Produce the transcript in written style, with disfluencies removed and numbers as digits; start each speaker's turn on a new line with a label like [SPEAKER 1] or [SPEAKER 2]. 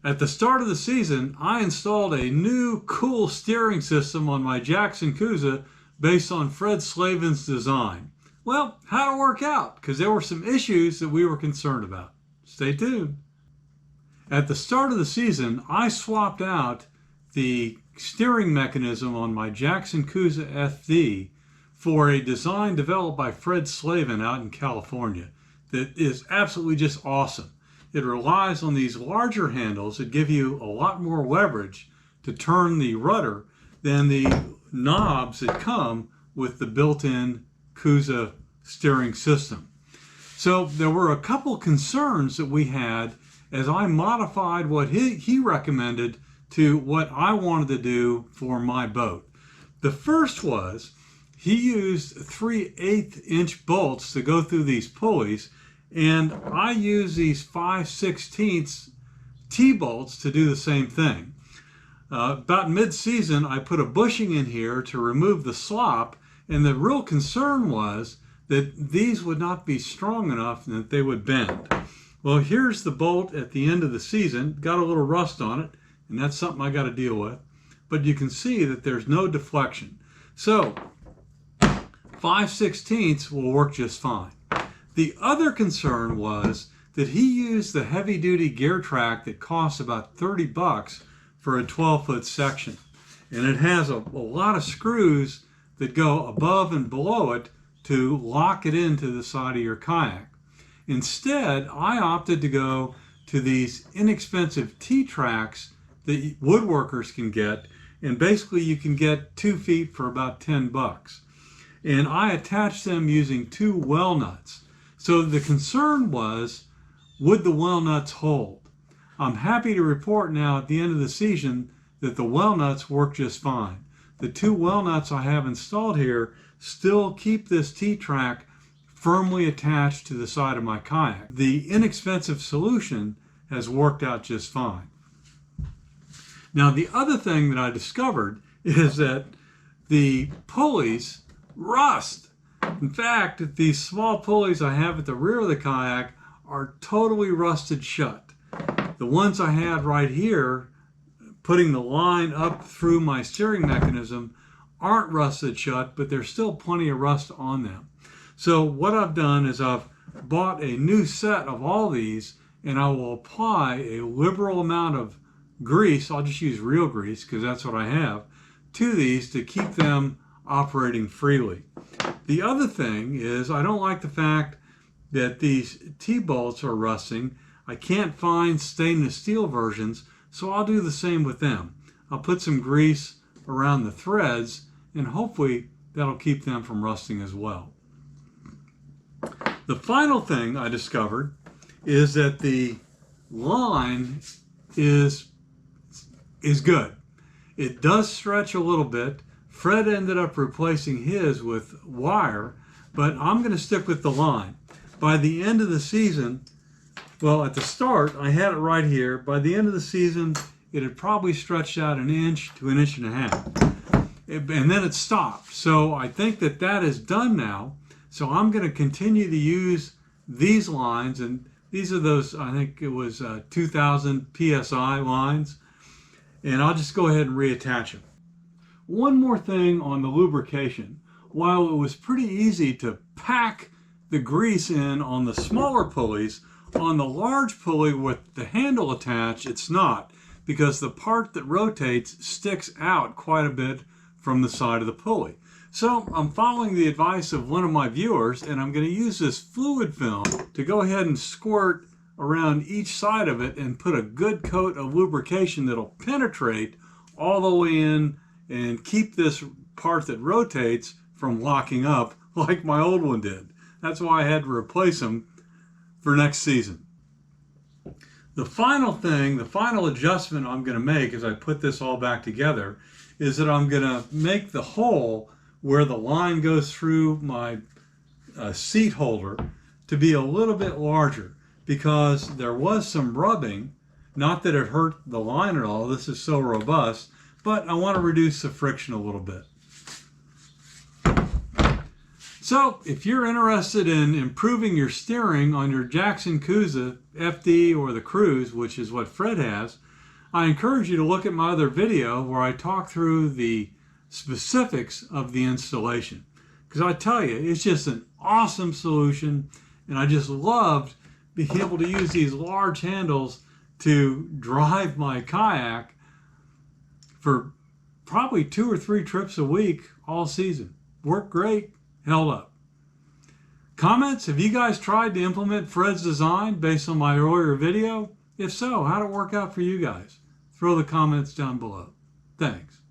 [SPEAKER 1] At the start of the season, I installed a new cool steering system on my Jackson Coosa based on Fred Slavin's design. Well, how'd it work out? Because there were some issues that we were concerned about. Stay tuned. At the start of the season, I swapped out the steering mechanism on my Jackson Coosa FD for a design developed by Fred Slavin out in California that is absolutely just awesome. It relies on these larger handles that give you a lot more leverage to turn the rudder than the knobs that come with the built-in Coosa steering system. So there were a couple concerns that we had as I modified what he recommended to what I wanted to do for my boat. The first was he used 3/8 inch bolts to go through these pulleys, and I use these 5/16 T-bolts to do the same thing. About mid-season, I put a bushing in here to remove the slop, and the real concern was that these would not be strong enough and that they would bend. Well, here's the bolt at the end of the season. Got a little rust on it, and that's something I got to deal with. But you can see that there's no deflection. So 5/16 will work just fine. The other concern was that he used the heavy-duty gear track that costs about 30 bucks for a 12-foot section. And it has a lot of screws that go above and below it to lock it into the side of your kayak. Instead, I opted to go to these inexpensive T-tracks that woodworkers can get, and basically you can get 2 feet for about 10 bucks. And I attached them using 2 well nuts. So the concern was, would the well nuts hold? I'm happy to report now at the end of the season that the well nuts work just fine. The 2 well nuts I have installed here still keep this T-track firmly attached to the side of my kayak. The inexpensive solution has worked out just fine. Now, the other thing that I discovered is that the pulleys rust. In fact, these small pulleys I have at the rear of the kayak are totally rusted shut. The ones I had right here, putting the line up through my steering mechanism, aren't rusted shut, but there's still plenty of rust on them. So what I've done is I've bought a new set of all these, and I will apply a liberal amount of grease, I'll just use real grease because that's what I have, to these to keep them operating freely. The other thing is I don't like the fact that these T-bolts are rusting. I can't find stainless steel versions, so I'll do the same with them. I'll put some grease around the threads, and hopefully that'll keep them from rusting as well. The final thing I discovered is that the line is good. It does stretch a little bit. Fred ended up replacing his with wire, but I'm going to stick with the line. By the end of the season, well, at the start, I had it right here. By the end of the season, it had probably stretched out 1 inch to 1.5 inches. And then it stopped. So I think that that is done now. So I'm going to continue to use these lines. And these are those, I think it was 2000 PSI lines. And I'll just go ahead and reattach them. One more thing on the lubrication. While it was pretty easy to pack the grease in on the smaller pulleys, on the large pulley with the handle attached, it's not, because the part that rotates sticks out quite a bit from the side of the pulley. So I'm following the advice of one of my viewers, and I'm going to use this fluid film to go ahead and squirt around each side of it and put a good coat of lubrication that'll penetrate all the way in and keep this part that rotates from locking up like my old one did. That's why I had to replace them for next season. The final thing, the final adjustment I'm going to make as I put this all back together is that I'm going to make the hole where the line goes through my seat holder to be a little bit larger, because there was some rubbing. Not that it hurt the line at all, this is so robust, but I want to reduce the friction a little bit. So if you're interested in improving your steering on your Jackson Coosa FD or the Cruise, which is what Fred has, I encourage you to look at my other video where I talk through the specifics of the installation. Because I tell you, it's just an awesome solution, and I just loved being able to use these large handles to drive my kayak for probably 2 or 3 trips a week all season. Worked great, held up. Comments? Have you guys tried to implement Fred's design based on my earlier video? If so, how'd it work out for you guys? Throw the comments down below. Thanks.